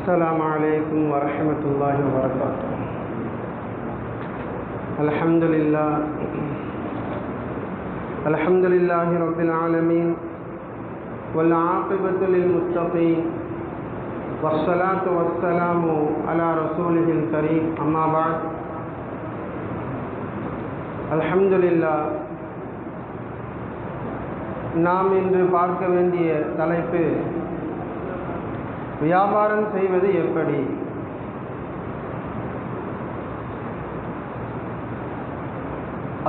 السلام عليكم ورحمة الله وبركاته. الحمد لله رب العالمين والعاقبة للمتقين والصلاة والسلام على رسوله الكريم أما بعد. الحمد لله. நாம் இன்று பார்க்க வேண்டிய தலைப்பு வியாபாரம் செய்வது எப்படி.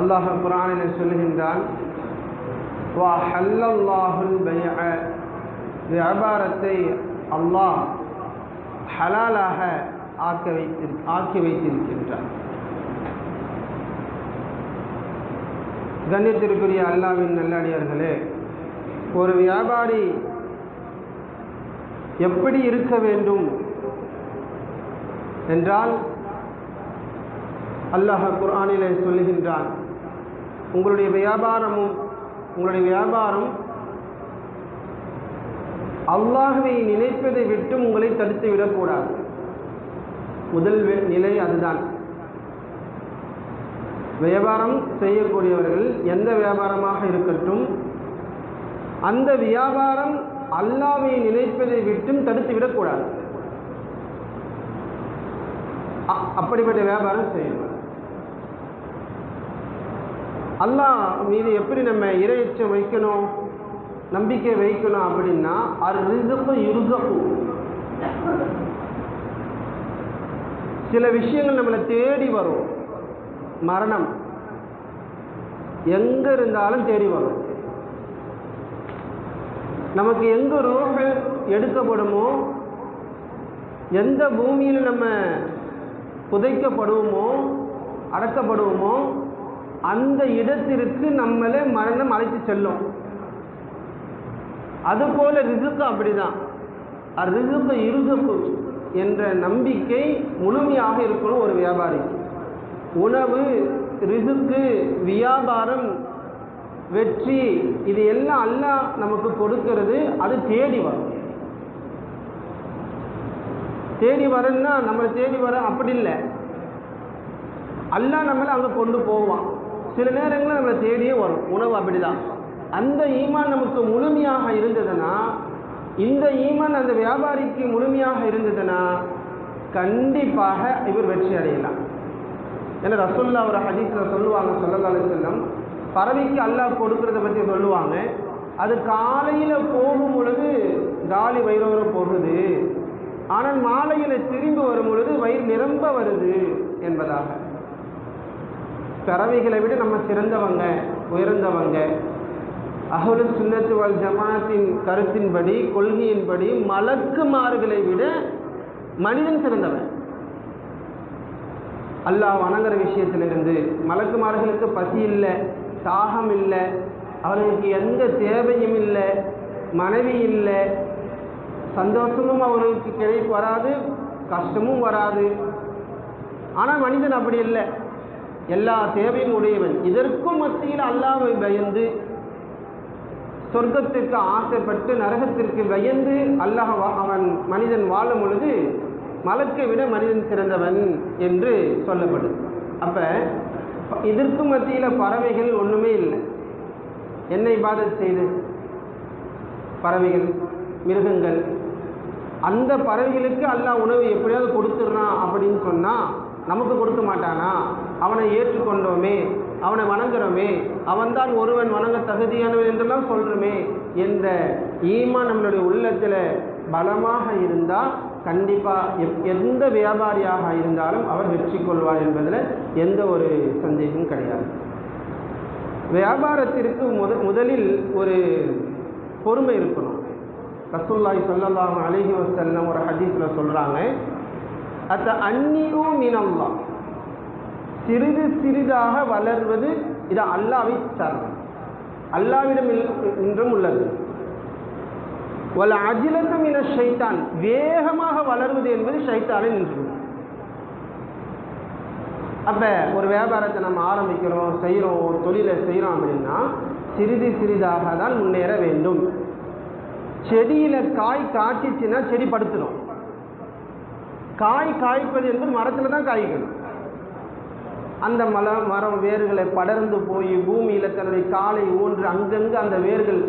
அல்லாஹ் குர்ஆனில் சொல்லுகின்றான், வஹல்லல்லாஹுல் பைஅ, வியாபாரத்தை அல்லாஹ் ஹலாலாக ஆக்கி வைத்திருக்கின்றான். கண்ணியத்திற்குரிய அல்லாஹ்வின் நல்லடியார்களே, ஒரு வியாபாரி எப்படி இருக்க வேண்டும் என்றால் அல்லாஹ் குர்ஆனிலே சொல்லுகின்றான், உங்களுடைய வியாபாரம் அல்லாஹ்வை நினைப்பதை விட்டு உங்களை தடுத்து விடக்கூடாது. முதல் நிலை அதுதான். வியாபாரம் செய்யக்கூடியவர்கள் எந்த வியாபாரமாக இருக்கட்டும், அந்த வியாபாரம் அல்லாஹ்வை நினைப்பதை விட்டும் தடுத்து விடக்கூடாது. அப்படிப்பட்ட வியாபாரம் செய்யணும். அல்லாஹ் மீது எப்படி நம்ம இறையச்சம் வைக்கணும், நம்பிக்கை வைக்கணும் அப்படின்னா, சில விஷயங்கள் நம்மளை தேடி வரும். மரணம் எங்க இருந்தாலும் தேடி வரும். நமக்கு எங்க ரூஹ் எடுக்கப்படுமோ, எந்த பூமியில் நம்ம புதைக்கப்படுவோமோ, அடக்கப்படுவோமோ, அந்த இடத்திற்கு நம்மளே மரணம் அழைத்து செல்லும். அதுபோல ரிசுக்கு அப்படிதான். ரிசுக்கு இருசுக்கு என்ற நம்பிக்கை முழுமையாக இருக்கணும் ஒரு வியாபாரிக்கு. உணவு, ரிசுக்கு, வியாபாரம், வெற்றி, இது எல்லாம் அல்லாஹ் நமக்கு கொடுக்கிறது. அது தேடி வரும். தேடி வரன்னா நம்மளை தேடி வர அப்படி இல்லை, அல்லாஹ் நம்மளை அங்கே கொண்டு போவான். சில நேரங்களில் நம்மளை தேடியே வரும். உணவு அப்படிதான். அந்த ஈமான் நமக்கு முழுமையாக இருந்ததுன்னா, இந்த ஈமான் அந்த வியாபாரிக்கு முழுமையாக இருந்ததுன்னா கண்டிப்பாக இவர் வெற்றி அடையலாம். ஏன்னா ரசூலுல்லாஹ் ஒரு ஹதீஸில் சொல்லுவாங்க, ஸல்லல்லாஹு அலைஹி வஸல்லம், பறவைக்கு அல்லாஹ் கொடுக்கறத பற்றி சொல்லுவாங்க. அது காலையில் போகும் பொழுது காலி வயிறோர போகுது, ஆனால் மாலையில் திரும்பி வரும் பொழுது வயிறு நிரம்ப வருது என்பதாக. பறவைகளை விட நம்ம சிறந்தவங்க, உயர்ந்தவங்க. அஹ்லுஸ் சுன்னத் வல் ஜமாஅத்தின் கருத்தின்படி, கொள்கையின்படி மலக்குமார்களை விட மனிதன் சிறந்தவன். அல்லாஹ் வணங்குற விஷயத்திலிருந்து மலக்குமார்களுக்கு பசி இல்லை, தாகம் இல்லை, அவர்களுக்கு எந்த தேவையும் இல்லை, மனைவி இல்லை, சந்தோஷமும் அவர்களுக்கு வராது, கஷ்டமும் வராது. ஆனால் மனிதன் அப்படி இல்லை, எல்லா தேவையும் உடையவன். இதற்கும் மத்தியில் அல்லாஹ்வை பயந்து, சொர்க்கத்திற்கு ஆசைப்பட்டு, நரகத்திற்கு பயந்து அவன் மனிதன் வாழும் பொழுது மலக்கை விட மனிதன் சிறந்தவன் என்று சொல்லப்படுது. அப்போ இதற்கு மத்தியில் பறவைகள் ஒன்றுமே இல்லை. என்ன இபாதத் செய்து பறவைகள், மிருகங்கள், அந்த பறவைகளுக்கு அல்லாஹ் உணவு எப்படியாவது கொடுத்துட்றான் அப்படின்னு சொன்னால் நமக்கு கொடுக்க மாட்டானா? அவனை ஏற்றுக்கொண்டோமே, அவனை வணங்குறோமே, அவன்தான் ஒருவன் வணங்க தகுதியானவன் என்றெல்லாம் சொல்கிறோமே என்ற ஈமான் நம்மளுடைய உள்ளத்தில் பலமாக இருந்தால் கண்டிப்பாக எந்த வியாபாரியாக இருந்தாலும் அவர் வெற்றி கொள்வார் என்பதில் எந்த ஒரு சந்தேகமும் கிடையாது. வியாபாரத்திற்கு முதலில் ஒரு பொறுமை இருக்கணும். ரசூலுல்லாஹி ஸல்லல்லாஹு அலைஹி வஸல்லம் ஒரு ஹதீஸில் சொல்கிறாங்க, அத்த அன்னியூ மினல்லாஹ், சிறிது சிறிதாக வளர்வது இது அல்லாஹ்வை சார்ந்தது, அல்லாஹ்விடம் இன்றும் உள்ளது. வல அஜிலத்து மின ஷைத்தான், வேகமாக வளர்வது என்பது ஷைத்தானை நின்று. அப்போ ஒரு வியாபாரத்தை நம்ம ஆரம்பிக்கிறோம், செய்கிறோம், ஒரு தொழிலை செய்கிறோம் அப்படின்னா சிறிது சிறிதாக தான் முன்னேற வேண்டும். செடியில் காய் காய்ச்சிச்சுன்னா செடி படுத்துடும். காய்ப்பது என்பது மரத்தில் தான் காய்க்கணும். அந்த மரம் வேர்களை படர்ந்து போய் பூமியில் தன்னுடைய காலை ஊன்று அங்கங்கே அந்த வேர்கள்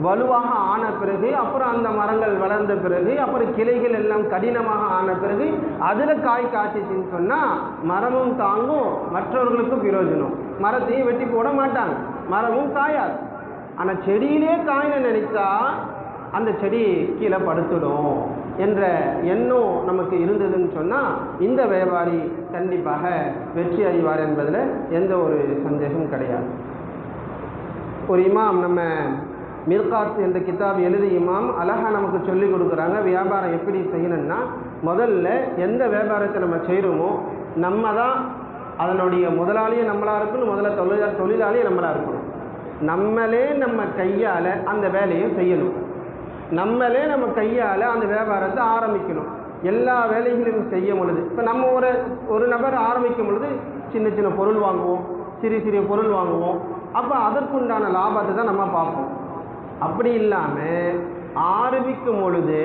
வலுவாக ஆன பிறகு, அப்புறம் அந்த மரங்கள் வளர்ந்த பிறகு, அப்புறம் கிளைகள் எல்லாம் கடினமாக ஆன பிறகு அதில் காய் காய்ச்சிச்சின்னு சொன்னால் மரமும் தாங்கும், மற்றவர்களுக்கும் பிரயோஜனம். மரத்தையும் வெட்டி போட மாட்டாங்க, மரமும் காயாது. ஆனால் செடியிலே காயின நினைத்தா அந்த செடி கீழே படுத்துடும் என்ற எண்ணம் நமக்கு இருந்ததுன்னு சொன்னால் இந்த வியாபாரி கண்டிப்பாக வெற்றி அடைவார் என்பதில் எந்த ஒரு சந்தேகமும் கிடையாது. ஒரு இமாம், நம்ம மிர்காத் என்ற கிதாப் எழுதி இமாம் அழகாக நமக்கு சொல்லிக் கொடுக்குறாங்க. வியாபாரம் எப்படி செய்யணும்னா, முதல்ல எந்த வியாபாரத்தை நம்ம செய்கிறோமோ நம்ம தான் அதனுடைய முதலாளியே நம்மளாக இருக்கணும், முதல்ல தொழிலாளியே நம்மளாக இருக்கணும். நம்மளே நம்ம கையால் அந்த வேலையை செய்யணும், நம்மளே நம்ம கையால் அந்த வியாபாரத்தை ஆரம்பிக்கணும். எல்லா வேலைகளையும் செய்யும் பொழுது, இப்போ நம்ம ஒரு நபர் ஆரம்பிக்கும் பொழுது சின்ன சின்ன பொருள் வாங்குவோம், சிறிய பொருள் வாங்குவோம். அப்போ அதற்குண்டான லாபத்தை தான் நம்ம பார்ப்போம். அப்படி இல்லாமல் ஆரம்பிக்கும் பொழுது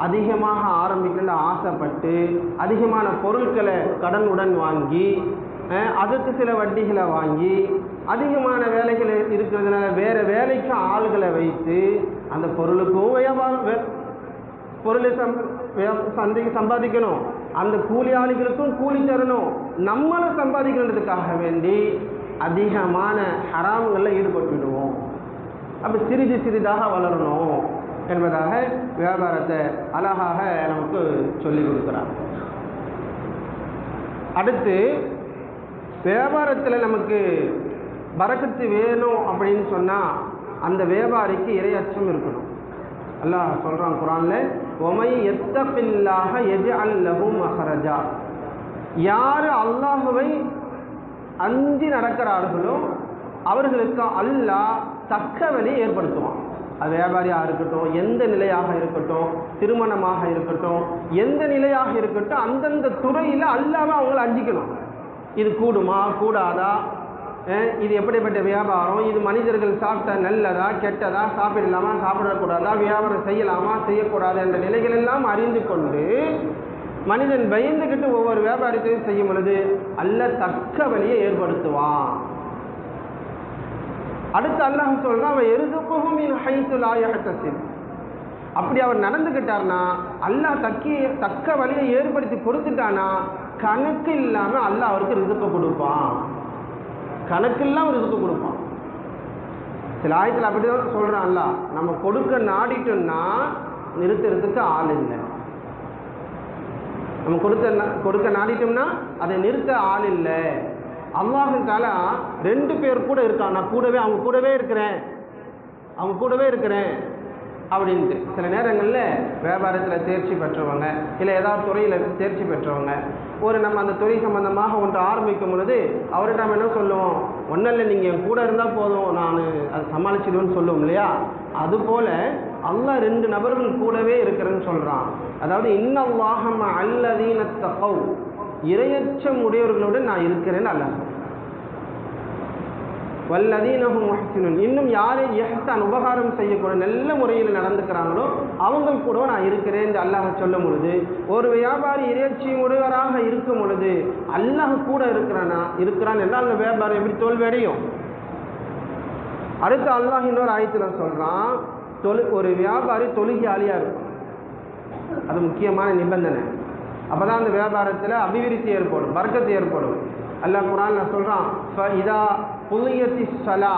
அதிகமாக ஆரம்பிக்கணும்னு ஆசைப்பட்டு அதிகமான பொருட்களை கடனுடன் வாங்கி அதுக்கு சில வட்டிகளை வாங்கி அதிகமான வேலைகள் இருக்கிறதுனால வேறு வேலைக்கு ஆள்களை வைத்து அந்த பொருளுக்கும் வியாபாரம் பொருளை சந்தைக்கு சம்பாதிக்கணும், அந்த கூலி ஆளுகளுக்கும் கூலி தரணும், நம்மளை சம்பாதிக்கிறதுக்காக வேண்டி அதிகமான ஹராம்களில் ஈடுபட்டுவிடுவோம். அப்போ சிறிதாக வளரணும் என்பதாக வியாபாரத்தை அழகாக நமக்கு சொல்லிக் கொடுக்குறாங்க. அடுத்து வியாபாரத்தில் நமக்கு பரக்கத்து வேணும் அப்படின்னு சொன்னால் அந்த வியாபாரிக்கு இறையச்சம் இருக்கணும். அல்லாஹ் சொல்கிறான் குர்ஆனில், ஒமை யத்தகில்லாஹ யஜ்அல் லஹு மஹ்ரஜா. யார் அல்லாஹ்வை அஞ்சி நடக்கிறார்களோ அவர்களுக்கு அல்லாஹ் தக்க வழியை ஏற்படுத்துவான். அது வியாபாரியாக இருக்கட்டும், எந்த நிலையாக இருக்கட்டும், திருமணமாக இருக்கட்டும், எந்த நிலையாக இருக்கட்டும், அந்தந்த துறையில் அல்லாமல் அவங்கள அஞ்சிக்கணும். இது கூடுமா கூடாதா, இது எப்படிப்பட்ட வியாபாரம், இது மனிதர்கள் சாப்பிட்ட நல்லதா கெட்டதா, சாப்பிடலாமா சாப்பிடக்கூடாதா, வியாபாரம் செய்யலாமா செய்யக்கூடாது என்ற நிலைகள் எல்லாம் அறிந்து கொண்டு மனிதன் பயந்துக்கிட்டு ஒவ்வொரு வியாபாரத்தையும் செய்யும் பொழுது அல்லாஹ் தக்க வழியை ஏற்படுத்துவான். அடுத்து அல்லாஹ் சொல்றான், அவன் எருதுக்கும் மின் ஹைத்து லா யஹ்தஸிப். அப்படி அவர் நடந்துக்கிட்டார்னா அல்லாஹ் தக்க வழியை ஏற்படுத்தி கொடுத்துட்டானா கணக்கு இல்லாமல் அல்லாஹ் அவருக்கு ரிசுக்க கொடுப்பான், கணக்கு இல்லாமல் ரிசுக்க கொடுப்பான். சில ஆயத்தில் அப்படி தான் சொல்கிறான் அல்லாஹ், நம்ம கொடுக்க நாடிட்டோம்னா நிறுத்துறதுக்கு ஆள் இல்லை. நம்ம கொடுக்க நாடிட்டோம்னா அதை நிறுத்த ஆள் இல்லை. அல்லாஹ் தஆலா 2 பேர் கூட இருக்கான், நான் அவங்க கூடவே இருக்கிறேன் அப்படின்ட்டு. சில நேரங்களில் வியாபாரத்தில் தேர்ச்சி பெற்றவங்க, இல்லை ஏதாவது துறையில் தேர்ச்சி பெற்றவங்க, நம்ம அந்த துறை சம்பந்தமாக ஒன்று ஆரம்பிக்கும் பொழுது அவர்கிட்ட நம்ம என்ன சொல்லுவோம், ஒன்றும் இல்லை நீங்கள் என் கூட இருந்தால் போதும், நான் அதை சமாளிச்சிடுவேன்னு சொல்லுவோம் இல்லையா? அதுபோல் அல்லாஹ் 2 நபர்கள் கூடவே இருக்கிறேன்னு சொல்கிறான். அதாவது இன்னல்லாஹ மஅல்லதீன தகவ், இறையச்சம் உடையவர்களுடன் நான் இருக்கிறேன்னு அல்லாஹ் சொல்றான். வல்லதீனஹும் முஹ்சினூன், இன்னும் யாரை இஹ்சான் உபகாரம் செய்யக்கூட நல்ல முறையில் நடந்துக்கிறாங்களோ அவங்க கூட நான் இருக்கிறேன் என்று அல்லாஹ் சொல்லும் பொழுது, ஒரு வியாபாரி இறையச்சி உடையவராக இருக்கும் பொழுது அல்லாஹ் கூட இருக்கிறான் என்றால் அந்த வியாபாரம் எப்படி தோல்வியடையும்? அடுத்து அல்லாஹ் இன்னொரு ஆயத்தில் சொல்றான், ஒரு வியாபாரி தொழுகையாளியாக இருக்கும், அது முக்கியமான நிபந்தனை. அப்போதான் அந்த வியாபாரத்தில் அபிவிருத்தி ஏற்படும், பரக்கத்து ஏற்படும். அல்லாஹ் குர்ஆன்ல சொல்றான், ஃபஇதா குலியத்தி ஸலா,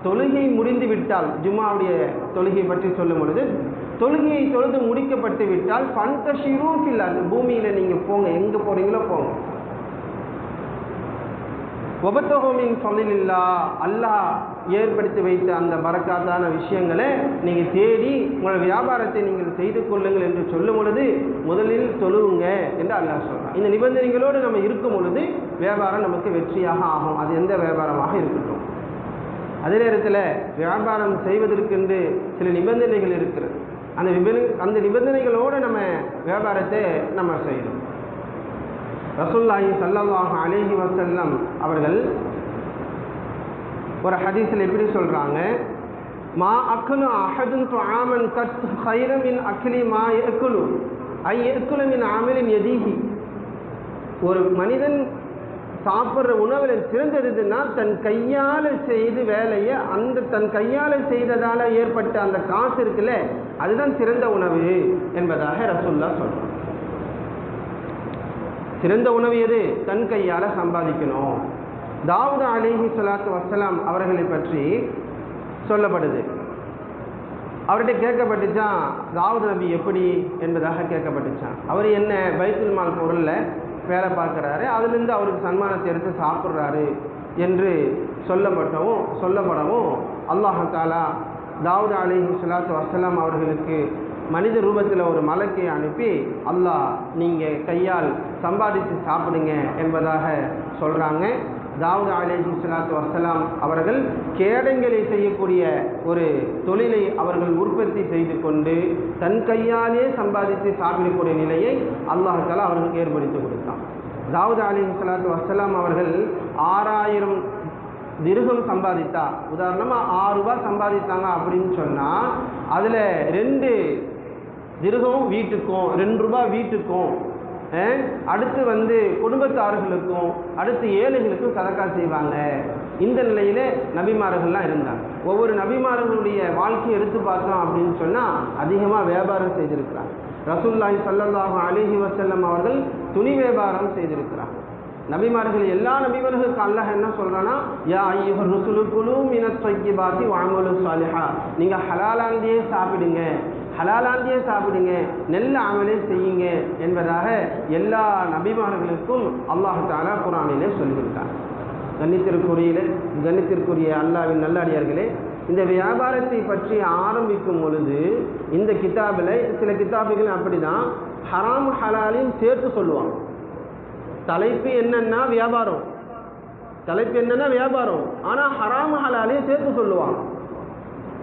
தொழுகை முடிந்து விட்டால், ஜும்மாவுடைய தொழுகை பற்றி சொல்லும் பொழுது தொழுகையை தொழுது முடிக்கப்பட்டு விட்டால் ஃபன்தஷிரு ஃபில் அர்த், பூமியில் நீங்கள் போங்க, எங்கே போகிறீங்களோ போங்க. வபத்தஹு மின் ஃபலில்லாஹ், அல்லாஹ் ஏற்படுத்தி வைத்த அந்த பரக்காத்தான விஷயங்களை நீங்கள் தேடி உங்கள் வியாபாரத்தை நீங்கள் செய்து கொள்ளுங்கள் என்று சொல்லும் பொழுது முதலில் தொழுவுங்க என்று அல்லாஹ் சொல்கிறான். இந்த நிபந்தனைகளோடு நம்ம இருக்கும் பொழுது வியாபாரம் நமக்கு வெற்றியாக ஆகும், அது எந்த வியாபாரமாக இருக்கட்டும். அதே நேரத்தில் வியாபாரம் செய்வதற்கென்று சில நிபந்தனைகள் இருக்கிறது. அந்த நிபந்தனைகளோடு நம்ம வியாபாரத்தை நம்ம செய்யணும். ரசூலுல்லாஹி ஸல்லல்லாஹு அலைஹி வஸல்லம் அவர்கள் ஒரு ஹதீஸில் எப்படி சொல்கிறாங்க, மா அக்லு அஹதுன் துஆமன் கத் கைர மின் அக்லி மா யஅக்குலு, ஐயக்குலமின் ஆமலின் எதிகி, ஒரு மனிதன் சாப்பிட்ற உணவில் சிறந்ததுன்னா தன் கையால் செய்து வேலையை அந்த தன் கையால் செய்ததால் ஏற்பட்ட அந்த காசு இருக்குல்ல அதுதான் சிறந்த உணவு என்பதாக ரசூலுல்லாஹ் சொல்றாங்க. சிறந்த உணவு எது? தன் கையால் சம்பாதிக்கணும். தாவூத் அலைஹிஸ்ஸலாத்து வஸ்ஸலாம் அவர்களை பற்றி சொல்லப்படுது. அவர்கிட்ட கேட்கப்பட்டுச்சான் தாவூத் நபி எப்படி என்பதாக கேட்கப்பட்டுச்சான். அவர் என்ன பைத்துல் மால் பொருளில் வேலை பார்க்குறாரு, அதுலேருந்து அவருக்கு சன்மானத்தை எடுத்து சாப்பிட்றாரு என்று சொல்லப்படவும் அல்லாஹ் தஆலா தாவூத் அலைஹிஸ்ஸலாத்து வஸ்ஸலாம் அவர்களுக்கு மனித ரூபத்தில் ஒரு மலக்கை அனுப்பி அல்லாஹ் நீங்கள் கையால் சம்பாதித்து சாப்பிடுங்க என்பதாக சொல்கிறாங்க. தாவூத் அலைஹிஸ்ஸலாத்து வஸ்ஸலாம் அவர்கள் கேடங்களை செய்யக்கூடிய ஒரு தொழிலை அவர்கள் உற்பத்தி செய்து கொண்டு தன் கையாலே சம்பாதித்து சாப்பிடக்கூடிய நிலையை அல்லாஹ் தஆலா அவர்களுக்கு ஏற்படுத்தி கொடுத்தான். தாவூத் அலைஹிஸ்ஸலாத்து வஸ்ஸலாம் அவர்கள் 6000 திர்ஹம் சம்பாதித்தா, உதாரணமாக 6 ரூபாய் சம்பாதித்தாங்க அப்படின்னு சொன்னால் அதில் 2 திர்ஹம் வீட்டுக்கும் 2 ரூபாய் வீட்டுக்கும், அடுத்து குடும்பத்தார்களுக்கும் அடுத்து ஏழைகளுக்கும் சதக்கா செய்வாங்க. இந்த நிலையில் நபிமார்கள்லாம் இருந்தாங்க. ஒவ்வொரு நபிமார்களுடைய வாழ்க்கையை எடுத்து பார்த்தோம் அப்படின்னு சொன்னால் அதிகமாக வியாபாரம் செய்திருக்கிறாங்க. ரசூலுல்லாஹி ஸல்லல்லாஹு அலைஹி வஸல்லம் அவர்கள் துணி வியாபாரம் செய்திருக்கிறாங்க. நபிமார்கள் எல்லா நபிமார்களுக்கு அல்லாஹ் என்ன சொல்கிறான்னா, யா அய்யுஹர் ருசுலு குலூ மினத் த்வய்யிபாத்தி வஅமலு ஸாலிஹா, நீங்கள் ஹலாலானதையே சாப்பிடுங்க, ஹலாலானதையே சாப்பிடுங்க, நல்ல அமலே செய்யுங்க என்பதாக எல்லா நபிமார்களுக்கும் அல்லாஹ் தஆலா குர்ஆனிலே சொல்லியிருக்காங்க. கண்ணியத்திற்குரிய அல்லாஹ்வின் நல்லடியார்களே, இந்த வியாபாரத்தை பற்றி ஆரம்பிக்கும் பொழுது இந்த கிதாபில் சில கிதாபுகள் அப்படி தான் ஹராம் ஹலாலையும் சேர்த்து சொல்லுவாங்க. தலைப்பு என்னன்னா வியாபாரம், ஆனால் ஹராம் ஹலாலையும் சேர்த்து சொல்லுவாங்க.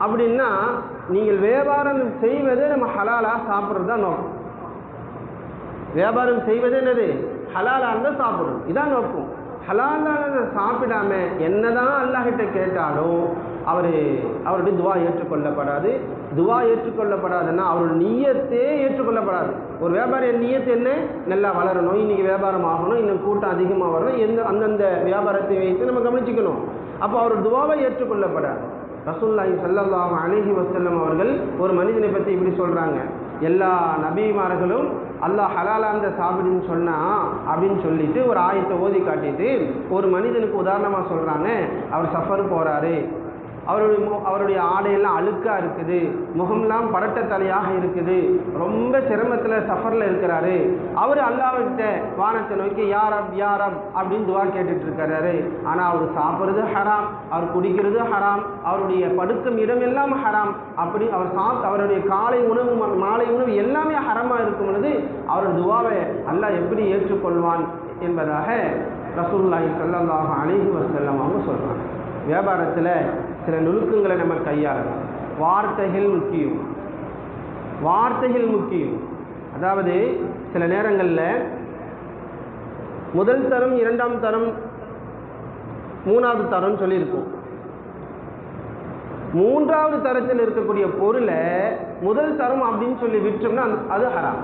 அப்படின்னா நீங்கள் வியாபாரம் செய்வதே நம்ம ஹலாலாக சாப்பிட்றது தான் நோக்கம். வியாபாரம் செய்வதே என்னது? ஹலாலாக இருந்தால் சாப்பிடணும், இதான் நோக்கம். ஹலாலாக சாப்பிடாம என்னதான் அல்லாஹ்கிட்ட கேட்டாலும் அவருடைய துவா ஏற்றுக்கொள்ளப்படாது. துவா ஏற்றுக்கொள்ளப்படாதுன்னா அவருடைய நியத்தே ஏற்றுக்கொள்ளப்படாது. ஒரு வியாபாரி நியத்து என்ன? நல்லா வளரணும், இன்றைக்கி வியாபாரம் ஆகணும், இன்னும் கூட்டம் அதிகமாக வரணும், அந்தந்த வியாபாரத்தை வைத்து நம்ம கவனிச்சுக்கணும். அப்போ அவர் துவாவை ஏற்றுக்கொள்ளப்படாது. ரசூலுல்லாஹி ஸல்லல்லாஹு அலைஹி வஸல்லம் அவர்கள் ஒரு மனிதனை பற்றி இப்படி சொல்கிறாங்க, எல்லா நபிமார்களும் அல்லாஹ் ஹலாலாந்த சாப்பிடுன்னு சொன்னா அப்படின்னு சொல்லிட்டு ஒரு ஆயத்தை ஓதி காட்டிட்டு ஒரு மனிதனுக்கு உதாரணமாக சொல்கிறாங்க. அவர் சஃபர் போகிறாரு, அவருடைய ஆடையெல்லாம் அழுக்காக இருக்குது, முகம்லாம் பரட்ட தலையாக இருக்குது, ரொம்ப சிரமத்தில் சஃபரில் இருக்கிறாரு. அவர் அல்லாஹ்விட்ட வானத்தை நோக்கி யாரப் அப்படின்னு துவா கேட்டுட்டு இருக்காரு. ஆனால் அவர் சாப்பிட்றது ஹராம், அவர் குடிக்கிறது ஹராம், அவருடைய படுக்கும் இடமெல்லாம் ஹராம். அப்படி அவருடைய காலை உணவு மாலை உணவு எல்லாமே ஹராமாக இருக்கும் பொழுது அவருடைய துவாவை அல்லாஹ் எப்படி ஏற்றுக்கொள்வான் என்பதாக ரசூலுல்லாஹி ஸல்லல்லாஹு அலைஹி வஸல்லம் அவங்க சொல்கிறாங்க. வியாபாரத்தில் சில நுணுக்கங்களை நம்ம கையாளலாம். வார்த்தைகள் முக்கியம். அதாவது சில நேரங்களில் முதல் தரம், 2ஆம் தரம், 3வது தரம் சொல்லியிருக்கோம். 3வது தரத்தில் இருக்கக்கூடிய பொருளை முதல் தரம் அப்படின்னு சொல்லி விற்றோம்னா அது ஹராம்.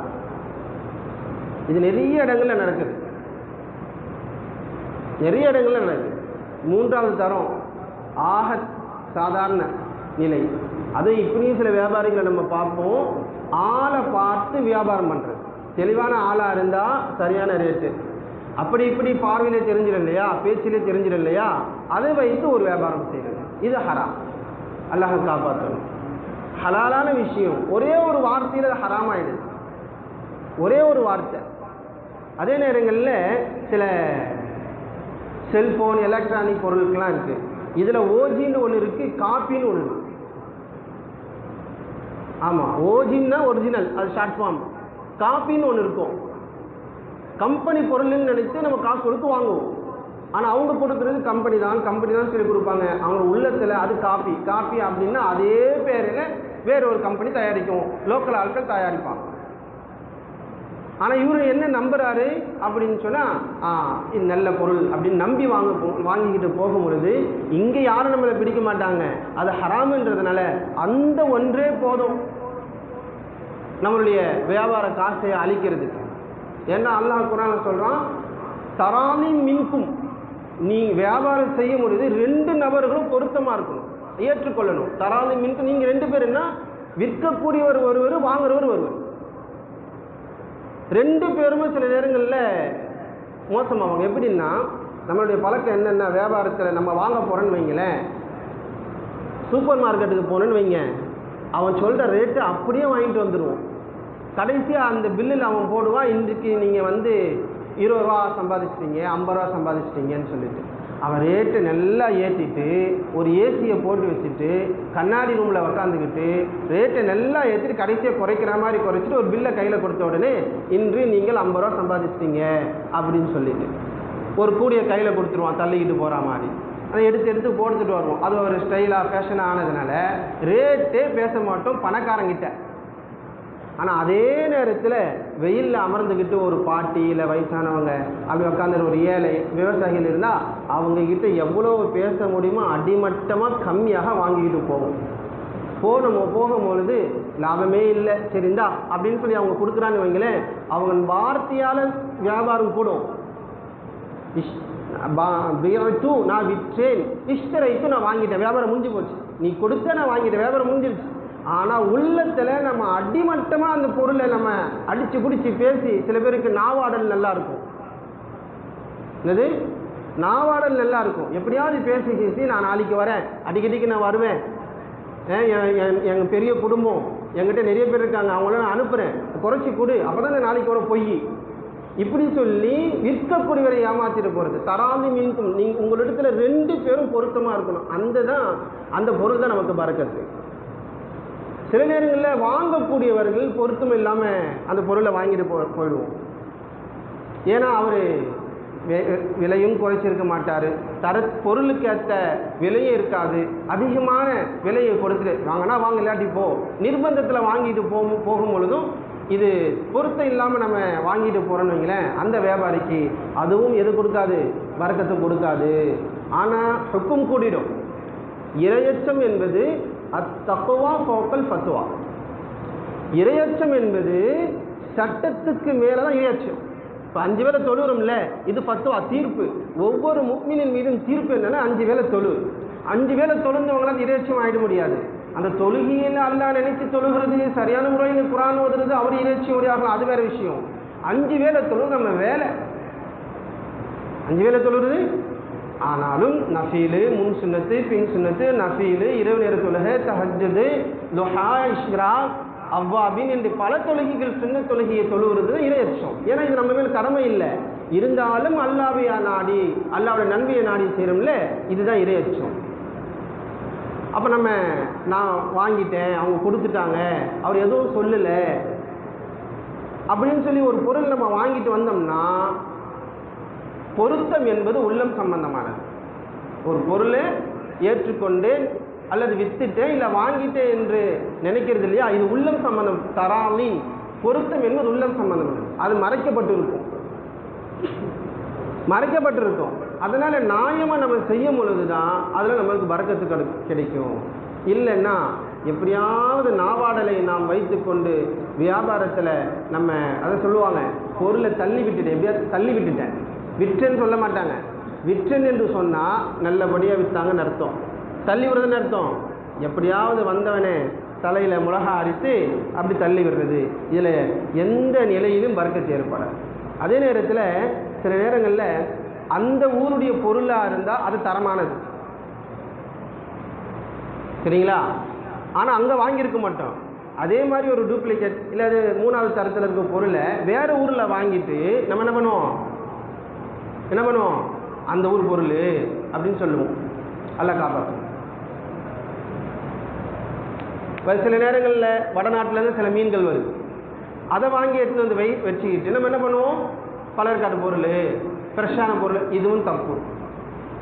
இது நிறைய இடங்களில் நடக்குது. 3வது தரம் ஆக சாதாரண நிலை. அதை இப்படியும் சில வியாபாரிகளை நம்ம பார்ப்போம். ஆளை பார்த்து வியாபாரம் பண்ணுறது, தெளிவான ஆளாக இருந்தால் சரியான ரேட்டு, அப்படி இப்படி பார்வையிலே தெரிஞ்சிடும் இல்லையா, பேச்சிலே தெரிஞ்சிடும் இல்லையா, அதை வைத்து ஒரு வியாபாரம் செய்கிறது, இது ஹராம். அல்லாஹ் காப்பாற்றணும். ஹலாலான விஷயம் ஒரே ஒரு வார்த்தையில் ஹராம் ஆகிடுது, ஒரே ஒரு வார்த்தை. அதே நேரங்களில் சில செல்ஃபோன் எலக்ட்ரானிக் பொருட்கள்லாம் இருக்குது. இதில் ஓஜின்னு ஒன்று இருக்குது, காப்பின்னு ஒன்று இருக்குது. ஆமாம், ஓஜின்னா ஒரிஜினல், அது ஷார்ட் ஃபார்ம். காப்பின்னு ஒன்று இருக்கும். கம்பெனி பொருள்னு நினைத்து நம்ம காசு கொடுத்து வாங்குவோம். ஆனால் அவங்க கொடுக்குறது கம்பெனி தான் சொல்லி கொடுப்பாங்க. அவங்க உள்ளத்தில் அது காப்பி அப்படின்னா அதே பேரில் வேற ஒரு கம்பெனி தயாரிக்கும், லோக்கல் ஆட்கள் தயாரிப்பாங்க. ஆனால் இவர் என்ன நம்புறாரு அப்படின்னு சொன்னால் இது நல்ல பொருள் அப்படின்னு நம்பி வாங்கிக்கிட்டு போகும் பொழுது இங்கே யாரும் நம்மளை பிடிக்க மாட்டாங்க, அது ஹராமுன்றதுனால அந்த ஒன்றே போதும். நம்மளுடைய வியாபார காசை அழிக்கிறதுக்கு. ஏன்னா அல்லாஹ் குர்ஆன்ல சொல்கிறான், தராமி மின்கும், நீ வியாபாரம் செய்ய முடியுது 2 நபர்களும் பொருத்தமாக இருக்கணும், ஏற்றுக்கொள்ளணும். தராமி மின்கும், நீங்கள் 2 பேருன்னா விற்கக்கூடியவர் ஒருவர், வாங்குறவர் ஒருவர், 2 பேருமே சில நேரங்களில் மோசமாகும். எப்படின்னா நம்மளுடைய பழக்கம் என்னென்னா, வியாபாரத்தில் நம்ம வாங்க போகிறோன்னு வைங்களேன், சூப்பர் மார்க்கெட்டுக்கு போகணுன்னு வைங்க, அவன் சொல்கிற ரேட்டு அப்படியே வாங்கிட்டு வந்துடுவோம். கடைசியாக அந்த பில்லில் அவன் போடுவான், இன்றைக்கு நீங்கள் 20 ரூபா சம்பாதிச்சிட்டீங்க, 50 ரூபா சம்பாதிச்சிட்டிங்கன்னு சொல்லிட்டு அவன் ரேட்டு நல்லா ஏற்றிட்டு ஒரு ஏசியை போட்டு வச்சுட்டு கண்ணாடி ரூமில் உக்காந்துக்கிட்டு ரேட்டை நல்லா ஏற்றிட்டு கடைசியாக குறைக்கிற மாதிரி குறைச்சிட்டு ஒரு பில்லை கையில் கொடுத்த உடனே இன்று நீங்கள் 50 ரூபா சம்பாதிச்சிட்டிங்க அப்படின்னு சொல்லிட்டு ஒரு கூடிய கையில் கொடுத்துருவான், தள்ளிக்கிட்டு போகிற மாதிரி. அதை எடுத்து போட்டுட்டு வருவோம். அது ஒரு ஸ்டைலாக ஃபேஷனாக ஆனதுனால ரேட்டே பேச மாட்டோம் பணக்காரங்கிட்ட. ஆனால் அதே நேரத்தில் வெயிலில் அமர்ந்துக்கிட்டு ஒரு பாட்டி இல்லை வயசானவங்க அப்படி உட்காந்து ஒரு ஏழை விவசாயிகள் இருந்தால் அவங்கக்கிட்ட எவ்வளோ பேச முடியுமோ அடிமட்டமாக கம்மியாக வாங்கிக்கிட்டு போகும்பொழுது லாபமே இல்லை, சரிந்தா அப்படின்னு சொல்லி அவங்க கொடுக்குறான்னு வைங்களேன், அவங்க வார்த்தையால் வியாபாரம் கூடும். நான் விற்றேன், இஷ்டரைத்து நான் வாங்கிட்டேன், வியாபாரம் முடிஞ்சு போச்சு, நீ கொடுத்த நான் வாங்கிட்டேன், வியாபாரம் முடிஞ்சிருச்சு. ஆனால் உள்ளத்தில் நம்ம அடிமட்டமாக அந்த பொருளை நம்ம அடித்து பிடிச்சி பேசி, சில பேருக்கு நாவாடல் நல்லா இருக்கும், என்னது நாவாடல் நல்லா இருக்கும், எப்படியாவது பேசி நான் நாளைக்கு வரேன், அடிக்கடிக்கு நான் வருவேன், எங்கள் பெரிய குடும்பம் என்கிட்ட நிறைய பேர் இருக்காங்க, அவங்கள நான் அனுப்புகிறேன், குறைச்சி கொடு, அப்போ தான் நாளைக்கு வர பொய், இப்படி சொல்லி விற்கக்கூடியவரை ஏமாற்றிட்டு போகிறது. தராமி மீன்கும், நீங்கள் உங்களிடத்துல 2 பேரும் பொருத்தமாக இருக்கணும், அந்த பொருள் தான் நமக்கு பறக்கத்து. சில நேரங்களில் வாங்கக்கூடியவர்கள் பொருத்தம் இல்லாமல் அந்த பொருளை வாங்கிட்டு போயிடுவோம். ஏன்னா அவர் விலையும் குறைச்சிருக்க மாட்டார், பொருளுக்கு ஏற்ற விலையே இருக்காது, அதிகமான விலையை கொடுத்துட்டு வாங்கினா வாங்க, இல்லாட்டி போ, நிர்பந்தத்தில் வாங்கிட்டு போகும் பொழுதும் இது பொருத்தம் இல்லாமல் நம்ம வாங்கிட்டு போகிறோன்னு வைங்களேன், அந்த வியாபாரிக்கு அதுவும் எது கொடுக்காது, பரக்கத்து கொடுக்காது. ஆனால் ஹுக்கும் கூடிடும். இரையச்சம் என்பது அத்தக்வா ஃபௌகல் ஃபத்வா. இரையச்சம் என்பது சட்டத்துக்கு மேலே தான் இரையச்சம். இப்போ 5 வேளை தொழுகிறோம்ல, இது ஃபத்வா, தீர்ப்பு. ஒவ்வொரு முஃமினின் மீதும் தீர்ப்பு என்னன்னா 5 வேளை தொழு. 5 வேளை தொழுந்தவங்களாம் இரையச்சம் ஆகிட முடியாது. அந்த தொழுகையில் அல்லாஹ் நினைத்து தொழுகிறது, சரியான முறையில் குர்ஆன் ஓதுறது, அவர் இறைச்சி உடையாகலாம், அது வேறு விஷயம். 5 வேளை தொழுது நம்ம வேலை, 5 வேளை தொழுகிறது. ஆனாலும் நஃபீலு, முன் சுன்னத்து, பின் சுன்னத்து, நஃபீலு, இரவு நேர தொழுகை, தஹஜ்ஜுது, துஹா, இஷ்ராக், அவ்வாபின் என்று பல தொழுகைகள் சுன்னத் தொழுகையை தொழுகிறது இறையச்சம். ஏன்னா இது நம்ம மேல் கடமை இல்லை, இருந்தாலும் அல்லாஹ்வை நாடி, அல்லாஹ்வுடைய நன்மையை நாடி செய்கிறோம்ல, இதுதான் இறையச்சம். அப்போ நான் வாங்கிட்டேன், அவங்க கொடுத்துட்டாங்க, அவர் எதுவும் சொல்லலை அப்படின்னு சொல்லி ஒரு பொருள் நம்ம வாங்கிட்டு வந்தோம்னா, பொருத்தம் என்பது உள்ளம் சம்பந்தமானது. ஒரு பொருளை ஏற்றுக்கொண்டேன் அல்லது வித்துட்டேன் இல்லை வாங்கிட்டேன் என்று நினைக்கிறது இல்லையா, இது உள்ளம் சம்பந்தம். தராமி பொருத்தம் என்பது உள்ளம் சம்பந்தமானது, அது மறைக்கப்பட்டிருக்கும். அதனால் நியாயமாக நம்ம செய்யும் பொழுது தான் அதில் நம்மளுக்கு பரக்கத்து கிடைக்கும். இல்லைன்னா எப்படியாவது நாவாடலை நாம் வைத்துக்கொண்டு வியாபாரத்தில் நம்ம அதை சொல்லுவாங்க, பொருளை தள்ளி விட்டுட்டேன், விற்றேன்னு சொல்ல மாட்டாங்க. விற்றேன் என்று சொன்னால் நல்லபடியாக விற்றாங்கன்னு அர்த்தம். தள்ளி விடுறதுன்னு அர்த்தம் எப்படியாவது வந்தவனே தலையில் மிளகா அரித்து அப்படி தள்ளி விடுறது. இதில் எந்த நிலையிலும் பரக்கத்து ஏற்படாது. அதே நேரத்தில் சில நேரங்களில் அந்த ஊருடைய பொருளாக இருந்தால் அது தரமானது, சரிங்களா, ஆனால் அங்கே வாங்கியிருக்க மாட்டோம். அதே மாதிரி ஒரு டூப்ளிகேட் இல்லை அது 3வது தரத்தில் இருக்க பொருளை வேறு ஊரில் வாங்கிட்டு நம்ம என்ன பண்ணுவோம், அந்த ஊர் பொருள் அப்படின்னு சொல்லுவோம். அல்ல காப்பாற்றும். சில நேரங்களில் வடநாட்டிலேருந்து சில மீன்கள் வருது, அதை வாங்கி எடுத்துன்னு வந்து வச்சுக்கிட்டு நம்ம என்ன பண்ணுவோம், பலர்காட்டு பொருள், ஃப்ரெஷ்ஷான பொருள், இதுவும் தப்பு.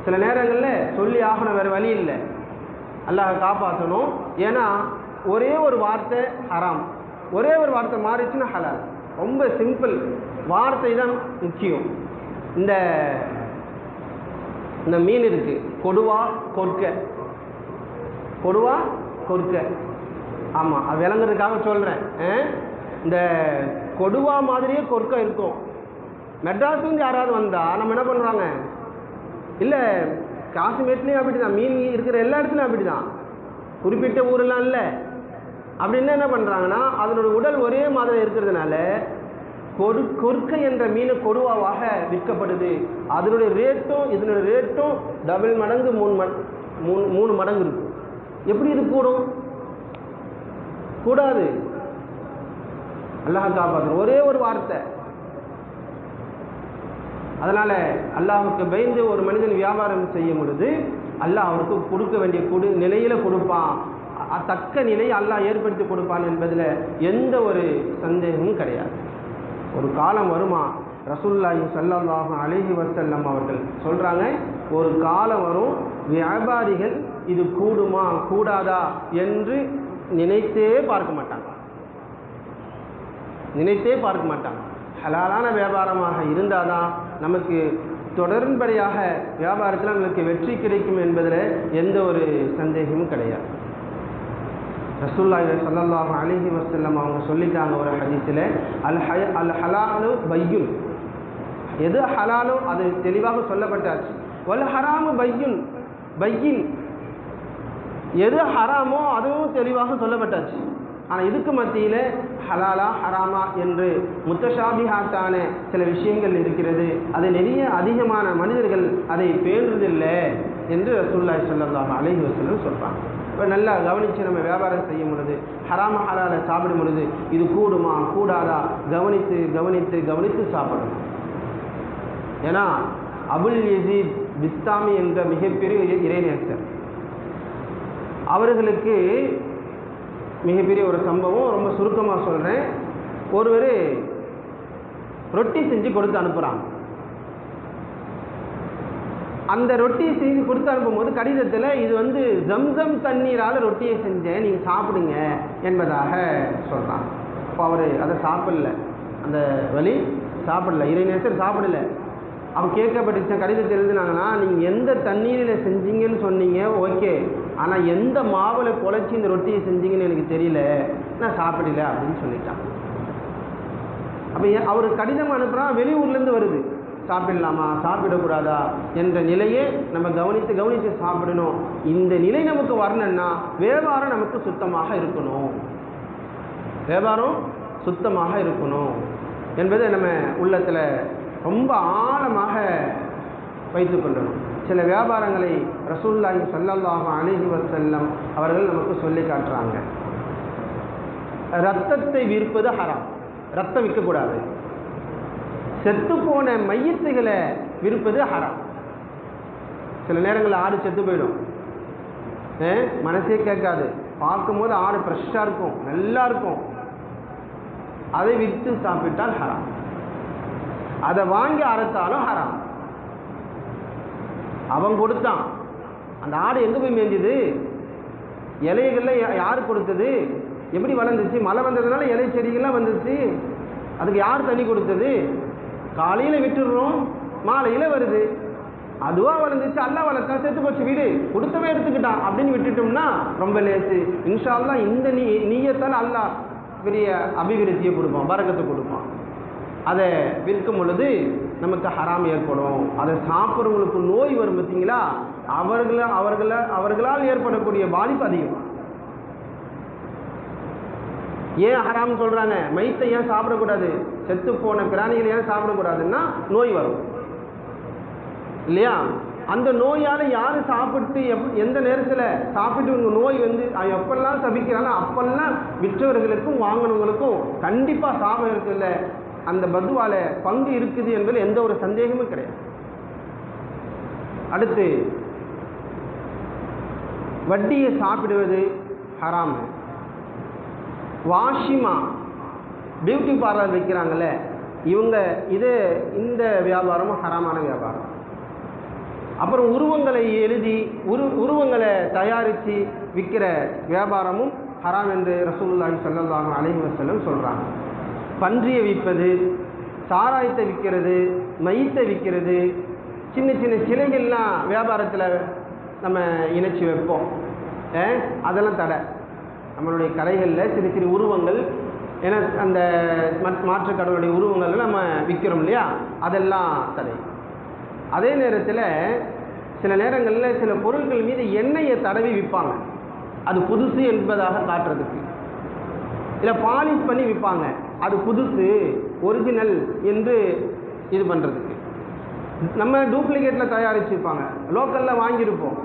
சில நேரங்களில் சொல்லி ஆகணும், வேறு வழி இல்லை, அல்லாஹ் காப்பாற்றணும். ஏன்னா ஒரே ஒரு வார்த்தை ஹராம், ஒரே ஒரு வார்த்தை மாறிச்சுன்னா ஹலால். ரொம்ப சிம்பிள், வார்த்தை தான் முக்கியம். இந்த மீன் இருக்குது, கொடுவா கொற்கை, ஆமாம், அது விளங்குறதுக்காக சொல்கிறேன். இந்த கொடுவா மாதிரியே கொர்க்கம் இருக்கும். மெட்ராஸ்லேருந்து யாராவது வந்தால் நம்ம என்ன பண்ணுறாங்க, இல்லை காஷ்மீர்லேயும் அப்படி தான், மீன் இருக்கிற எல்லா இடத்துலையும் அப்படி தான், குறிப்பிட்ட ஊரெல்லாம் இல்லை. அப்படின்னா என்ன பண்ணுறாங்கன்னா, அதனோட உடல் ஒரே மாதிரி இருக்கிறதுனால கொர்க்கை என்ற மீன் கொடுவாவாக விற்கப்படுது. அதனுடைய ரேட்டும் இதனுடைய ரேட்டும் டபுள் மடங்கு 3 மடங்கு இருக்கும். எப்படி இது கூடும்? கூடாது. அல்லாஹ் காப்பாற்று, ஒரே ஒரு வார்த்தை. அதனால் அல்லாஹுக்கு பயந்து ஒரு மனிதன் வியாபாரம் செய்யும் பொழுது அல்லாஹ் அவருக்கு கொடுக்க வேண்டிய நிலையில் கொடுப்பான், தக்க நிலையை அல்லாஹ் ஏற்படுத்தி கொடுப்பான் என்பதில் எந்த ஒரு சந்தேகமும் கிடையாது. ஒரு காலம் வருமா, ரசூலுல்லாஹி ஸல்லல்லாஹு அலைஹி வஸல்லம் அவர்கள் சொல்கிறாங்க, ஒரு காலம் வரும் வியாபாரிகள் இது கூடுமா கூடாதா என்று நினைத்தே பார்க்க மாட்டாங்க. ஹலாலான வியாபாரமாக இருந்தால் தான் நமக்கு தொடர்படியாக வியாபாரத்தில் நமக்கு வெற்றி கிடைக்கும் என்பதில் எந்த ஒரு சந்தேகமும் கிடையாது. ரசூலுல்லாஹி ஸல்லல்லாஹு அலைஹி வஸல்லம் அவங்க சொல்லிட்டாங்க ஒரு ஹதீஸில், அல் ஹலாலு பையுன், எது ஹலாலோ அது தெளிவாக சொல்லப்பட்டாச்சு. வல் ஹராமு பையின், எது ஹராமோ அதுவும் தெளிவாக சொல்லப்பட்டாச்சு. ஆனால் இதுக்கு மத்தியில் ஹலாலா ஹராமா என்று முத்தஷாபிஹாத்தான சில விஷயங்கள் இருக்கிறது. அது நிறைய அதிகமான மனிதர்கள் அதை பேணுறதில்லை என்று ரசூலுல்லாஹி ஸல்லல்லாஹு அலைஹி வஸல்லம் சொல்கிறாங்க. இப்போ நல்லா கவனித்து நம்ம வியாபாரம் செய்யும் பொழுது, ஹராம ஹலாலை சாப்பிடும் பொழுது இது கூடுமா கூடாதா கவனித்து கவனித்து கவனித்து சாப்பிடணும். ஏன்னா அபுல் யஸீத் பிஸ்தாமி என்ற மிகப்பெரிய இறைநேசர், அவர்களுக்கு மிகப்பெரிய ஒரு சம்பவம், ரொம்ப சுருக்கமாக சொல்கிறேன். ஒருவர் ரொட்டி செஞ்சு கொடுத்து அனுப்புகிறாங்க. அந்த ரொட்டியை செஞ்சு கொடுத்து அனுப்பும்போது கடிதத்தில் இது ஜம்சம் தண்ணீரால் ரொட்டியை செஞ்சேன், நீங்கள் சாப்பிடுங்க என்பதாக சொல்கிறாங்க. அப்போ அவர் அதை சாப்பிடல, அந்த வழி சாப்பிடல, இறைநேசர் சாப்பிடல. அவன் கேட்கப்பட்டுச்ச கடிதத்தில் எழுதுனாங்கன்னா, நீங்கள் எந்த தண்ணீரில் செஞ்சீங்கன்னு சொன்னீங்க ஓகே, ஆனால் எந்த மாவில் குழச்சி இந்த ரொட்டியை செஞ்சீங்கன்னு எனக்கு தெரியல, நான் சாப்பிடல அப்படின்னு சொல்லிட்டான். அப்போ அவர் கடிதம் அனுப்புகிறா, வெளியூர்லேருந்து வருது, சாப்பிடலாமா சாப்பிடக்கூடாதா என்ற நிலையை நம்ம கவனித்து கவனித்து சாப்பிடணும். இந்த நிலை நமக்கு வரணும்னா வியாபாரம் நமக்கு சுத்தமாக இருக்கணும் என்பதை நம்ம உள்ளத்தில் ரொம்ப ஆழமாக வைத்து கொள்ளணும். சில வியாபாரங்களை ரசூலுல்லாஹி ஸல்லல்லாஹு அலைஹி வஸல்லம் அவர்கள் நமக்கு சொல்லி காட்டுறாங்க. ரத்தத்தை விற்பது ஹராம், ரத்தம் விற்கக்கூடாது. செத்துப்போன மையத்துகளை விற்பது ஹராம். சில நேரங்களில் ஆடு செத்து போயிடும், மனசே கேட்காது, பார்க்கும்போது ஆடு ஃப்ரெஷ்ஷாக இருக்கும், நல்லா இருக்கும், அதை விற்று சாப்பிட்டால் ஹராம். அதை வாங்கி அறுத்தாலும் ஹராம். அவன் கொடுத்தான், அந்த ஆடு எங்கே போய் மேய்ஞ்சுது, இலைகளில் யார் கொடுத்தது, எப்படி வளர்ந்துச்சு, மழை வந்ததுனால இலை செடிகள்லாம் வந்துச்சு, அதுக்கு யார் தண்ணி கொடுத்தது, காலையில் விட்டுடுறோம் மாலையில் வருது, அதுவாக வளர்ந்துச்சு, அல்லா வளர்த்தான், செத்து போச்சு, வீடு கொடுத்தவே எடுத்துக்கிட்டான் அப்படின்னு விட்டுட்டோம்னா ரொம்ப லேசு. இன்ஷா அல்லாஹ் இந்த நீயத்தால் அல்லாஹ் பெரிய அபிவிருத்தியை கொடுப்பான், பரக்கத்தை கொடுப்பான். அதை விற்கும் பொழுது நமக்கு ஹராம் ஏற்படும். அதை சாப்பிட்றவங்களுக்கு நோய் வரும் பார்த்தீங்களா, அவர்களால் ஏற்படக்கூடிய பாதிப்பு அதிகம். ஏன் ஹராம் சொல்கிறாங்க, மைத்தை ஏன் சாப்பிடக்கூடாது, செத்து போன பிராணிகளை ஏன் சாப்பிடக்கூடாதுன்னா நோய் வரும் இல்லையா. அந்த நோயால் யார் சாப்பிட்டு எந்த நேரத்தில் சாப்பிட்டு உங்கள் நோய் எப்பெல்லாம் சபிக்கிறாங்க அப்பெல்லாம் விற்றவர்களுக்கும் வாங்கினவங்களுக்கும் கண்டிப்பாக சாபம் இருக்குல்ல, அந்த பதுவால பங்கு இருக்குது என்பதில் எந்த ஒரு சந்தேகமும் கிடையாது. அடுத்து வட்டியை சாப்பிடுவது ஹராம். வாஷிமா பியூட்டி பார்லர் வைக்கிறாங்கல்ல, இந்த வியாபாரமும் ஹராமான வியாபாரம். அப்புறம் உருவங்களை எழுதி உருவங்களை தயாரித்து விற்கிற வியாபாரமும் ஹராம் என்று ரசூலுல்லாஹி ஸல்லல்லாஹு அலைஹி வஸல்லம் சொல்கிறாங்க. பன்றியை விற்பது, சாராயத்தை விற்கிறது, மையத்தை விற்கிறது, சின்ன சின்ன சிலைகள்லாம் வியாபாரத்தில் நம்ம இணைச்சி வைப்போம், அதெல்லாம் தடை. நம்மளுடைய கடைகளில் சிறு சிறு உருவங்கள் ஏன்னா அந்த மாற்று கடவுளுடைய உருவங்கள் நம்ம விற்கிறோம் இல்லையா, அதெல்லாம் தடை. அதே நேரத்தில் சில நேரங்களில் சில பொருட்கள் மீது எண்ணெயை தடவி விற்பாங்க, அது புதுசு என்பதாக காட்டுறதுக்கு. இல்லை பாலிஷ் பண்ணி விற்பாங்க, அது புதுசு ஒரிஜினல் என்று இது பண்ணுறதுக்கு. நம்ம டூப்ளிகேட்டில் தயாரிச்சுருப்பாங்க, லோக்கலில் வாங்கியிருப்போம்,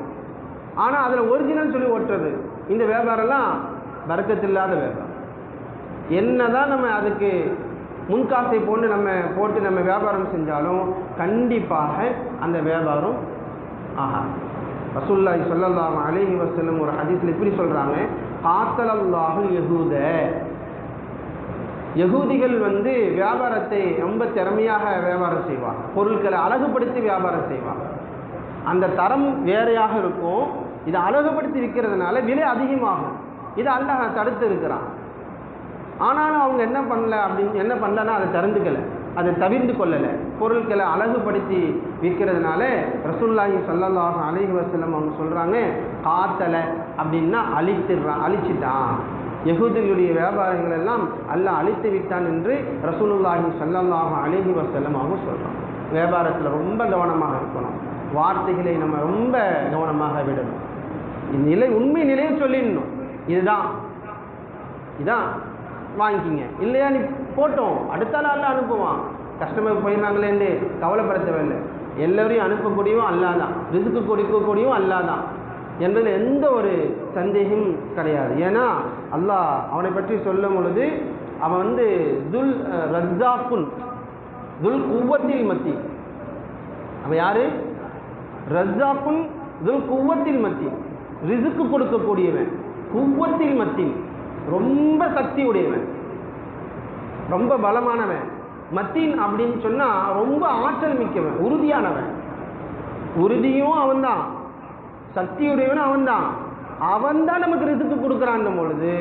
ஆனால் அதில் ஒரிஜினல் சொல்லி ஒட்டுறது. இந்த வியாபாரம்லாம் பரக்கத்தில்லாத வியாபாரம். என்ன தான் நம்ம அதுக்கு முன்காசை போட்டு நம்ம வியாபாரம் செஞ்சாலும் கண்டிப்பாக அந்த வியாபாரம் ரசூலுல்லாஹி ஸல்லல்லாஹு அலைஹி வஸல்லம் ஒரு ஹதீஸில் இப்படி சொல்கிறாங்க, காத்தலல்லாஹுல் யஹூத, யகூதிகள் வியாபாரத்தை ரொம்ப திறமையாக வியாபாரம் செய்வாங்க, பொருட்களை அழகுபடுத்தி வியாபாரம் செய்வாங்க. அந்த தரம் வேறையாக இருக்கும், இதை அழகுபடுத்தி விற்கிறதுனால விலை அதிகமாகும். இதை அல்லாஹ் தடுத்து இருக்கிறான். ஆனாலும் அவங்க என்ன பண்ணலன்னா அதை திறந்துக்கலை, அதை தவிர்த்து கொள்ளலை. பொருட்களை அழகுபடுத்தி விற்கிறதுனால ரசூலுல்லாஹி ஸல்லல்லாஹு அலைஹி வஸல்லம் அவங்க சொல்கிறாங்க, காத்தலை அப்படின்னா அழிச்சிட்டான், யகூதிகளுடைய வியாபாரங்கள் எல்லாம் அல்லாஹ் அழித்து விட்டான் என்று ரசூலுல்லாஹி ஸல்லல்லாஹு அலைஹி வஸல்லம் அவங்க சொல்கிறாங்க. வியாபாரத்தில் ரொம்ப கவனமாக இருக்கணும், வார்த்தைகளை நம்ம ரொம்ப கவனமாக விடணும். இந்நிலை உண்மை நிலையை சொல்லிடணும், இதான் வாங்கிக்கிங்க, இல்லையா நீ போட்டோம் அடுத்த நாளில் அனுப்புவான். கஸ்டமர் போயிடறாங்களேன்னு கவலைப்பட தேவையில்லை, எல்லோரையும் அனுப்பக்கூடியவும் அல்லாதான், ரிஸ்க்கு கொடுக்கக்கூடியவும் அல்லாதான் என்பதில் எந்த ஒரு சந்தேகம் கிடையாது. ஏன்னா அல்லாஹ் அவனை பற்றி சொல்லும் பொழுது அவன் துல் ரஸ்ஸாக்குன் துல் குவத்தில் மத்தி. அவன் யாரு? ரஸ்ஸாக்குன் துல் குவத்தில் மத்தி, ரிஸ்க்கு கொடுக்கக்கூடியவன், குவத்தில் மத்தி, ரொம்ப சக்தி உடையவன், ரொம்ப பலமானவன். மத்தீன் அப்படின்னு சொன்னால் ரொம்ப ஆற்றல் மிக்கவன், உறுதியானவன். உறுதியும் அவன்தான், சக்தியுடையவனும் அவன்தான். அவன்தான் நமக்கு ரிஸ்க்கு கொடுக்குறான் பொழுது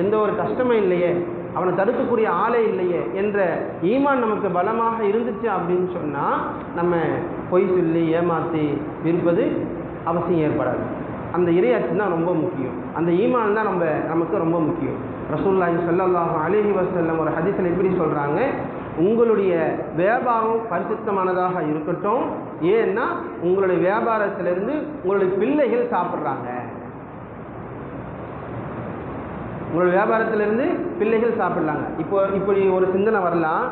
எந்த ஒரு கஷ்டமும் இல்லையே, அவனை தடுக்கக்கூடிய ஆளே இல்லையே என்ற ஈமான் நமக்கு பலமாக இருந்துச்சு அப்படின்னு சொன்னால் நம்ம பொய் சொல்லி ஏமாற்றி இருப்பது அவசியம் ஏற்படாது. அந்த இறையாட்சி தான் ரொம்ப முக்கியம், அந்த ஈமான் தான் நமக்கு ரொம்ப முக்கியம். ரசூலுல்லாஹி ஸல்லல்லாஹு அலைஹி வஸல்லம் ஒரு ஹதீஸில் இப்படி சொல்கிறாங்க, உங்களுடைய வியாபாரம் பரிசுத்தமானதாக இருக்கட்டும், ஏன்னா உங்களுடைய வியாபாரத்திலிருந்து உங்களுடைய பிள்ளைகள் சாப்பிட்றாங்க, உங்களுடைய வியாபாரத்திலிருந்து பிள்ளைகள் சாப்பிட்றாங்க. இப்படி ஒரு சிந்தனை வரலாம்,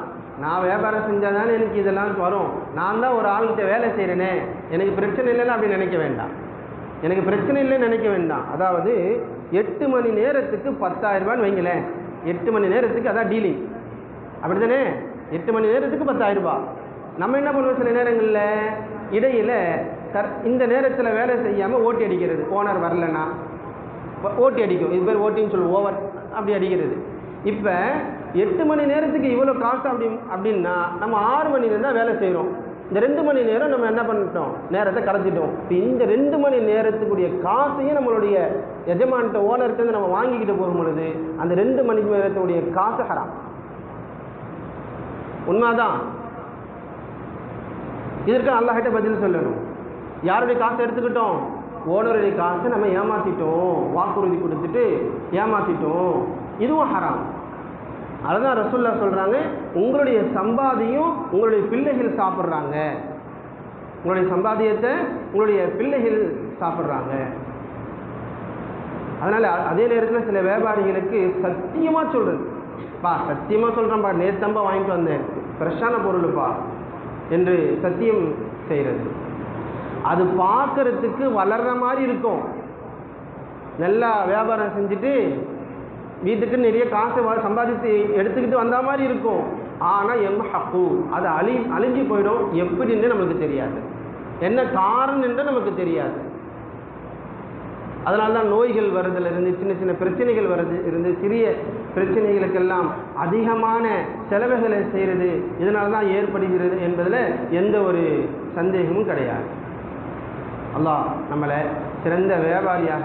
நான் வியாபாரம் செஞ்சால் தானே எனக்கு இதெல்லாம் வரும், நான் தான் ஒரு ஆள்கிட்ட வேலை செய்கிறேனே எனக்கு பிரச்சனை இல்லைன்னு அப்படி நினைக்க வேண்டாம். எனக்கு பிரச்சனை இல்லைன்னு நினைக்க வேண்டாம். அதாவது 8 மணி நேரத்துக்கு 10,000 ரூபான்னு வைங்களேன், 8 மணி நேரத்துக்கு அதான் டீலிங், அப்படி தானே? 8 மணி நேரத்துக்கு 10,000 ரூபா. நம்ம என்ன பண்ணுவோம், சில நேரங்களில் இடையில் இந்த நேரத்தில் வேலை செய்யாமல் ஓட்டி அடிக்கிறது, ஓனர் வரலன்னா ஓட்டி அடிக்கும், இது பேர் ஓட்டின்னு சொல்லுவோம், ஓவர் அப்படி அடிக்கிறது. இப்போ 8 மணி நேரத்துக்கு இவ்வளோ காசு அப்படின்னா நம்ம 6 மணி நேரம் தான் வேலை செய்கிறோம். இந்த 2 மணி நேரம் நம்ம என்ன பண்ணிட்டோம், நேரத்தை கடத்திட்டோம். இப்போ இந்த 2 மணி நேரத்துக்குரிய காசையும் நம்மளுடைய எஜமான்ட்ட ஓனர்கிட்ட நம்ம வாங்கிக்கிட்டு போகும் பொழுது அந்த 2 மணி நேரத்துடைய காசு ஹராம். உண்மைதான். இதற்கு அல்லாஹ்கிட்ட பதில் சொல்லணும். யாருடைய காசை எடுத்துக்கிட்டோம்? ஓனருடைய காசை நம்ம ஏமாற்றிட்டோம், வாக்குறுதி கொடுத்துட்டு ஏமாற்றிட்டோம், இதுவும் ஹராம். அதுதான் ரசூலுல்லாஹ் சொல்கிறாங்க, உங்களுடைய சம்பாதியும் உங்களுடைய பிள்ளைகள் சாப்பிட்றாங்க, உங்களுடைய சம்பாதியத்தை உங்களுடைய பிள்ளைகள் சாப்பிட்றாங்க. அதனால் அதே நேரத்தில் சில வியாபாரிகளுக்கு சத்தியமாக சொல்கிறது, சத்தியமாக சொல்கிறேன்ப்பா, நேத்தம்பா வாங்கிட்டு வந்தேன், ஃப்ரெஷ்ஷான பொருள்ப்பா என்று சத்தியம் செய்கிறது. அது பார்க்கறதுக்கு வளர்கிற மாதிரி இருக்கும், நல்லா வியாபாரம் செஞ்சுட்டு வீட்டுக்கு நிறைய காசை சம்பாதித்து எடுத்துக்கிட்டு வந்த மாதிரி இருக்கும். ஆனால் எம்ஹக்கு, அது அழிஞ்சு போயிடும். எப்படின்னு நமக்கு தெரியாது, என்ன காரணம் என்று நமக்கு தெரியாது. அதனால தான் நோய்கள் வருதிலிருந்து, சின்ன சின்ன பிரச்சனைகள் இருந்து, சிறிய பிரச்சனைகளுக்கெல்லாம் அதிகமான செலவுகளை செய்கிறது இதனால தான் ஏற்படுகிறது என்பதில் எந்த ஒரு சந்தேகமும் கிடையாது. அல்லாஹ் நம்மளை சிறந்த வியாபாரியாக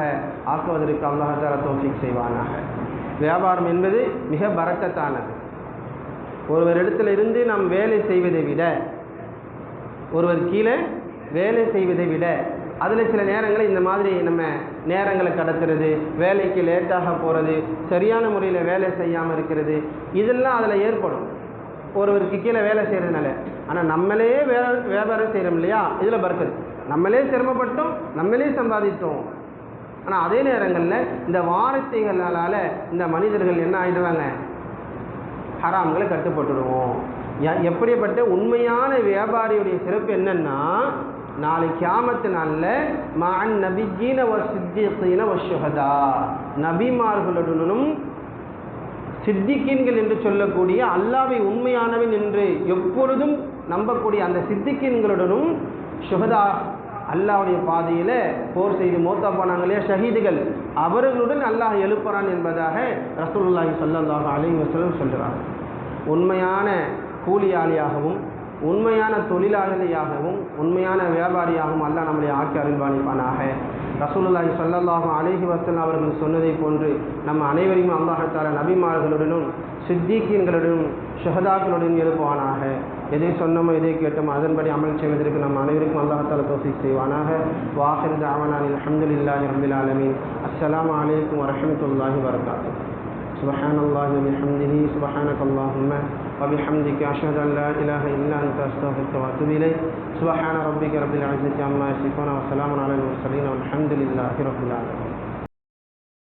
ஆக்குவதற்கு அல்லாஹ் தஆலா தௌஃபீக் செய்வானாக. வியாபாரம் என்பது மிக பரக்கத்தானது. ஒருவரிடத்தில் இருந்து நாம் வேலை செய்வதை விட, ஒருவர் கீழே வேலை செய்வதை விட அதில் சில நேரங்களில் இந்த மாதிரி நம்ம நேரங்களை கடத்துறது, வேலைக்கு லேட்டாக போகிறது, சரியான முறையில் வேலை செய்யாமல் இருக்கிறது, இதெல்லாம் அதில் ஏற்படும் ஒருவருக்கு கீழே வேலை செய்கிறதுனால. ஆனால் நம்மளே வியாபாரம் செய்கிறோம் இல்லையா, இதில் பறக்குது. நம்மளே சிரமப்பட்டோம், நம்மளே சம்பாதித்தோம். ஆனால் அதே நேரங்களில் இந்த வார்த்தைகளால் இந்த மனிதர்கள் என்ன ஆகிடுவாங்க, ஹராம்களை கட்டுப்பட்டுடுவோம். எப்படிப்பட்ட உண்மையான வியாபாரியுடைய சிறப்பு என்னன்னா, நாளை கியாமத்து நாளில் மஅன் நபியீன வஸ்ஸித்தீகீன வஷ்ஷுஹதா, நபிமார்களுடனும் சித்திகீன்கள் என்று சொல்லக்கூடிய அல்லாஹ்வை உண்மையானவன் என்று எப்பொழுதும் நம்பக்கூடிய அந்த சித்திகீன்களுடனும் ஷுஹதா, அல்லாஹ்வுடைய பாதையில் போர் செய்து மௌத்தா போனாங்களே ஷஹீதுகள், அவர்களுடன் அல்லாஹ் எழுப்புறான் என்பதாக ரசூலுல்லாஹி ஸல்லல்லாஹு அலைஹி வஸல்லம் சொல்கிறார். உண்மையான கூலியாளியாகவும் உண்மையான தொழிலாளியாகவும் உண்மையான வியாபாரியாகவும் அல்லாஹ் நம்மளை ஆக்கி அருள்பாலிப்பானாக. ரசூலுல்லாஹி ஸல்லல்லாஹு அலைஹி வஸல்லம் அவர்கள் சொன்னதை போன்று நம்ம அனைவரையும் அல்லாஹ் தஆலா நபிமார்களுடனும் சித்திகீன்களுடனும் ஷஹதாக்களுடன் எழுப்புவானாக. எதை சொன்னமோ எதை கேட்டோமோ அதன்படி அமல் செய்வதற்கு நம்ம அனைவருக்கும் அல்லாஹ் தஆலா தௌஃபீக் செய்வானாக. வாஹிரு தஅவானா அல்ஹம்துலில்லாஹி ரப்பில் ஆலமீன். அஸ்ஸலாமு அலைக்கும் வரஹ்மத்துல்லாஹி வபரகாத்துஹு. சுப்ஹானல்லாஹி வபிஹம்திஹி சுப்ஹானக்கல்லாஹும்ம وبحمدك أشهد أن لا إله إلا أنت أستغفرك وأتوب إليك. سبحان ربك رب العزة عما يصفون وسلام على المرسلين والحمد لله رب العالمين.